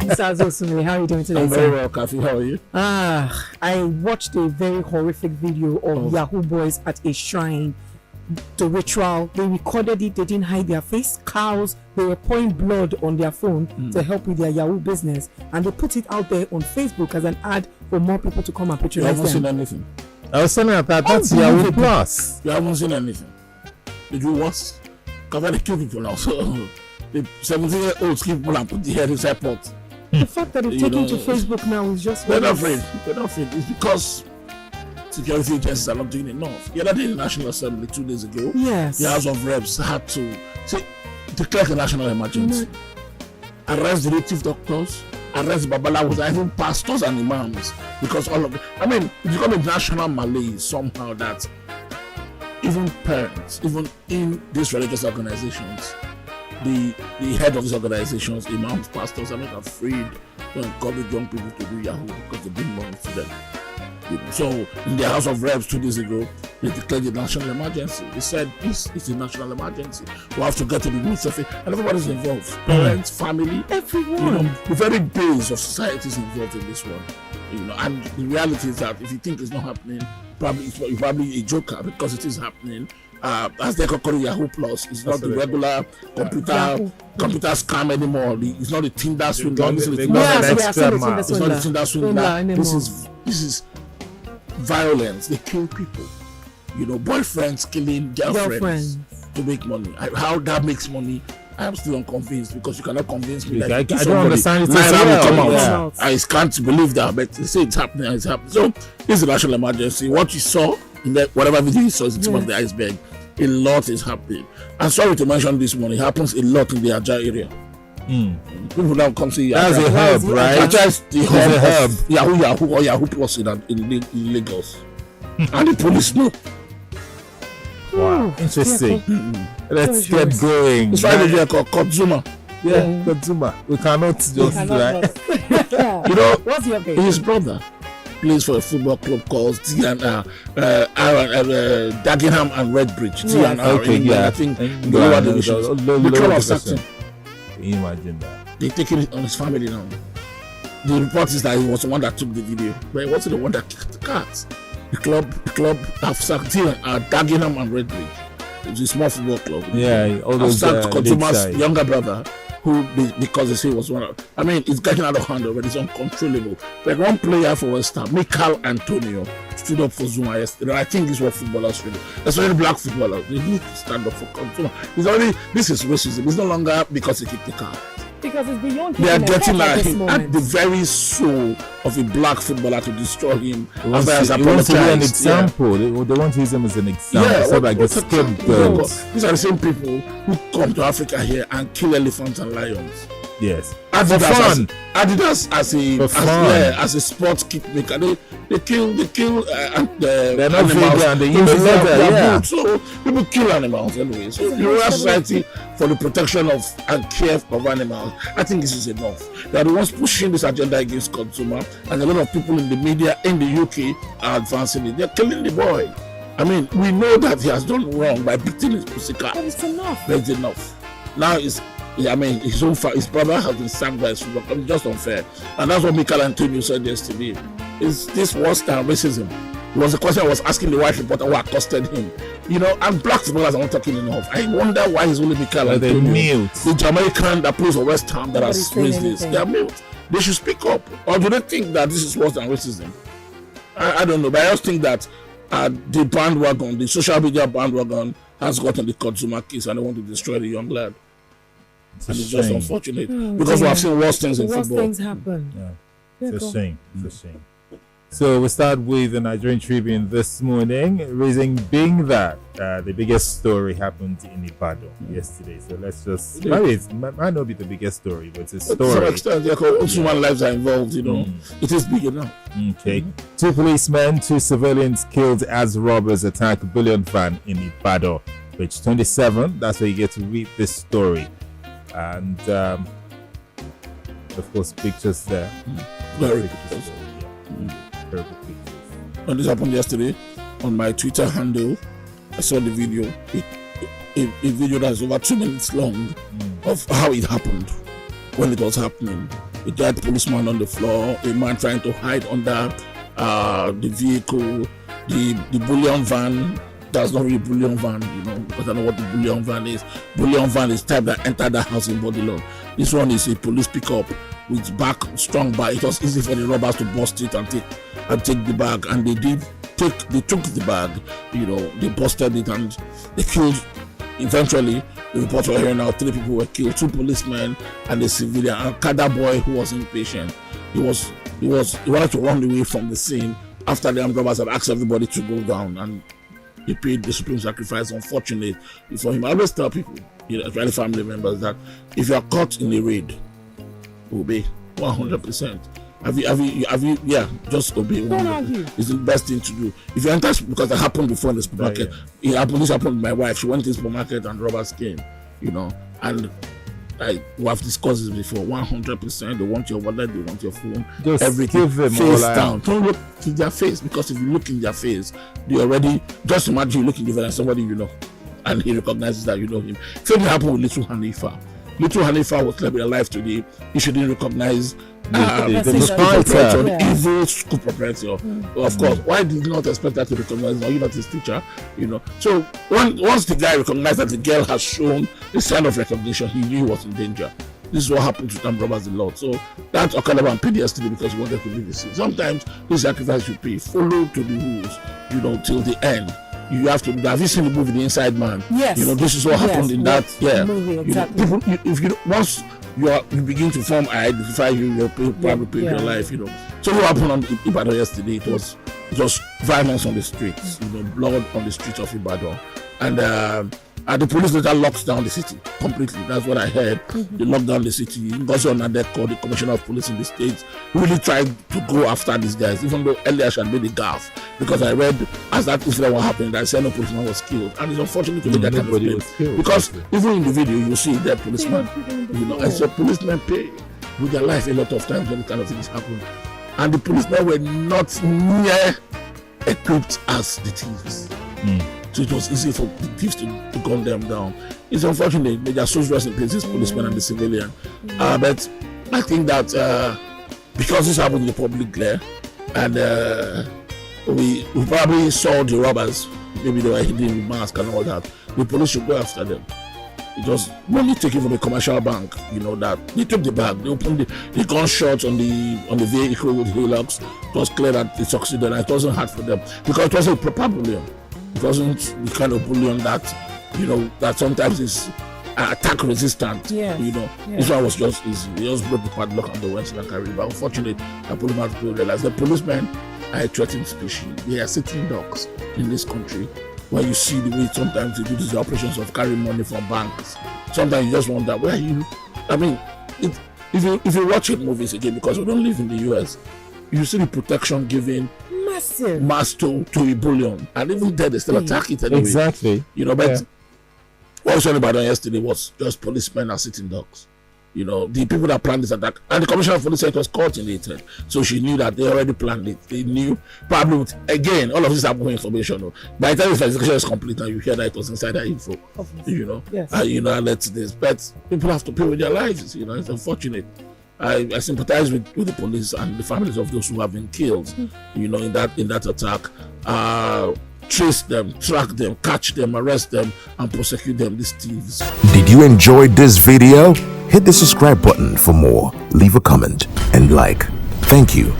How are you doing today? I'm very well, Kathy. How are you? I watched a very horrific video of Yahoo boys at a shrine. The ritual, they recorded it, they didn't hide their face. Cows, they were pouring blood on their phone to help with their Yahoo business, and they put it out there on Facebook as an ad for more people to come and patronize them. You haven't seen anything. I was telling you that's Yahoo Plus. You haven't seen anything. Did you watch? Because they kill people now. So the 17-year-olds keep people and put the head inside pot. The fact that they've taken to Facebook now is just. They're not afraid. They're not afraid. It's because security agencies are not doing enough. The other day in the National Assembly 2 days ago, the House of Reps had to declare a national emergency. Arrest the native doctors, arrest Babalawos, even pastors and imams, because all of it. I mean, it's become a national malaise somehow that even parents, even in these religious organizations, the head of these organizations, imams, pastors, are not afraid to encourage young people to do Yahoo because they bring money to them. So in the House of Reps 2 days ago, they declared a national emergency. They said this is a national emergency. We have to get to the roots of it, and everybody's involved. Parents, family, everyone. The very base of society is involved in this one. And the reality is that if you think it's not happening, you're probably a joker, because it is happening. As they call it Yahoo Plus, it's not the regular computer scam anymore. It's not the Tinder swindler. It's not the Tinder swindler. This is violence. They kill people. Boyfriends killing girlfriends to make money. How that makes money, I am still unconvinced, because you cannot convince me. I don't understand it. I can't believe that, but they say it's happening. It's happening. So this is a national emergency. What you saw in whatever video you saw is the tip of the iceberg. A lot is happening. I'm sorry to mention this one. It happens a lot in the Ajah area. People now come see that's a hub, right? Ajah is the hub of Yahoo or Yahoo Plus in Lagos. And the police know. Wow, interesting. Let's get going. It's right there called Kodzuma. Yeah, Kodzuma. We cannot just what's your case? His brother plays for a football club called Dagenham and Redbridge. I think in the lower divisions. The club of Saxon. Can you imagine that? They're taking it on his family now. The report is that he was the one that took the video, but he wasn't the one that kicked the cats. The club have sacked Dagenham and Redbridge. It's a small football club. Yeah, all those Kotuma's younger brother, who because they say was one of. I mean, it's getting out of hand already. It's uncontrollable. But one player for West Ham, Mikel Antonio, stood up for Zuma yesterday. I think this is what footballers should do. Especially black footballers. They need to stand up for Zuma. This is racism. It's no longer because he kicked the car. Because it's beyond. They are getting at the very soul of a black footballer to destroy him. They want to be an example. They want to use him as an example. So like a scapegoat. These are the same people who come to Africa here and kill elephants and lions. Yes. Adidas as a sports kickmaker, they kill they're not vegan and they use leather. So people kill animals anyway. So the Royal Society for the Protection of and Care of Animals, I think this is enough. They are the ones pushing this agenda against consumer, and a lot of people in the media in the UK are advancing it. They're killing the boy. I mean, we know that he has done wrong by beating his pussycat. But it's enough. But it's enough. Now his brother has been sacked by his football club. It's just unfair. And that's what Mikel Antonio said yesterday. Is this worse than racism? It was a question I was asking the white reporter who accosted him. And black footballers are not talking enough. I wonder why it's only Mikel Antonio, the Jamaican that plays for West Ham, that has raised this. They are mute. They should speak up. Or do they think that this is worse than racism? I don't know. But I just think that the bandwagon, the social media bandwagon, has gotten the consumer case, and they want to destroy the young lad. And it's just unfortunate because we have seen worse things in football. Worse things happen. Yeah. It's a shame. It's a shame. So we start with the Nigerian Tribune this morning, reason being that the biggest story happened in Ibadan yesterday. So let's just, maybe it might not be the biggest story, but it's a story. To some extent, human lives are involved, It is big enough. Okay. 2 policemen, 2 civilians killed as robbers attack Bullion van in Ibadan. Page 27, that's where you get to read this story. And of course, pictures there. Very pictures. Very good pictures. And this happened yesterday on my Twitter handle. I saw the video. A video that's over 2 minutes long of how it happened, when it was happening. a dead policeman on the floor, a man trying to hide under the vehicle, the Bullion van. That's not really Bullion van, you know, because I don't know what the Bullion van is. Bullion van is type that entered the house in Bullion. This one is a police pickup with back strong bar. It was easy for the robbers to bust it and take the bag, and they took the bag, you know, they busted it and they killed. Eventually, the reports were hearing out 3 people were killed, 2 policemen and a civilian. And Kada boy who was impatient, he wanted to run away from the scene after the armed robbers had asked everybody to go down, and he paid the supreme sacrifice. Unfortunate for him. I always tell people, you know, especially family members, that if you are caught in a raid, obey 100%. Have you? Yeah, just obey. It's the best thing to do. If you enter, because it happened before in the supermarket. This happened with my wife. She went to the supermarket and robbers came, you know, and we have discussed this before. 100%. They want your wallet, they want your phone, just everything. Face down. Don't look in their face, because if you look in their face, they already. Just imagine you look in the face and somebody you know, and he recognizes that you know him. Same thing happened with Little Hanifa. Little Hanifa was clearly alive today. He shouldn't recognize the evil school proprietor. Of course, why did you not expect that to recognize? Are you not his teacher? You know. So once the guy recognized that the girl has shown a sign of recognition, he knew he was in danger. This is what happened to them robbers a lot. So that's Okadaban paid yesterday because he wanted to leave the scene. Sometimes this sacrifice you pay, follow to the rules, you know, till the end. You have to. Have you seen the movie The Inside Man? Yes. You know, this is what happened in that. Yeah. Movie, exactly. You know, if you once you begin to form, identify you probably pay your life. You know. So what happened on Ibadan yesterday? It was violence on the streets. You know, blood on the streets of Ibadan, and the police later locked down the city completely. That's what I heard. They locked down the city. Ngozi Onadeko, the commissioner of police in the state, really tried to go after these guys, even though earlier she had made a gaffe. Because I read as that incident was happening, that no policeman was killed, and it's unfortunate to make that kind of claim. Because even in the video, you see that policeman, you know, and so policemen pay with their life a lot of times when kind of things happen, and the policemen were not near equipped as the thieves. So it was easy for the thieves to gun them down. It's unfortunate. They are soldiers in place, this policeman and the civilian. But I think that because this happened in the public glare, and we probably saw the robbers, maybe they were hidden with masks and all that, the police should go after them. It was only taken from a commercial bank, you know, that they took the bag, they opened the gunshots on the vehicle with hillocks. It was clear that it succeeded, and it wasn't hard for them because it wasn't a proper bullion. It wasn't the kind of bullion that, you know, that sometimes is attack resistant. You know, this one was just easy. They just broke the padlock and they went in and carried. But unfortunately, the policeman realized the policemen are a threatened species. They are sitting dogs in this country. Where you see the way sometimes they do these operations of carrying money from banks. Sometimes you just wonder, where are you? I mean, if you watch it movies again, because we don't live in the US, you see the protection given mass to a bullion, and even there they still attack it anyway. Exactly. You know, but what was said about them yesterday was just policemen are sitting dogs. You know, the people that planned this attack, and the commissioner of police said it was coordinated, so she knew that they already planned it. They knew probably again all of this happened information. By the time the investigation is complete and you hear that it was insider info, you know, you know, let's this. But people have to pay with their lives. You know, it's unfortunate. I sympathize with the police and the families of those who have been killed. You know, in that attack. Trace them, track them, catch them, arrest them, and prosecute them, these thieves. Did you enjoy this video? Hit the subscribe button for more, leave a comment, and like. Thank you.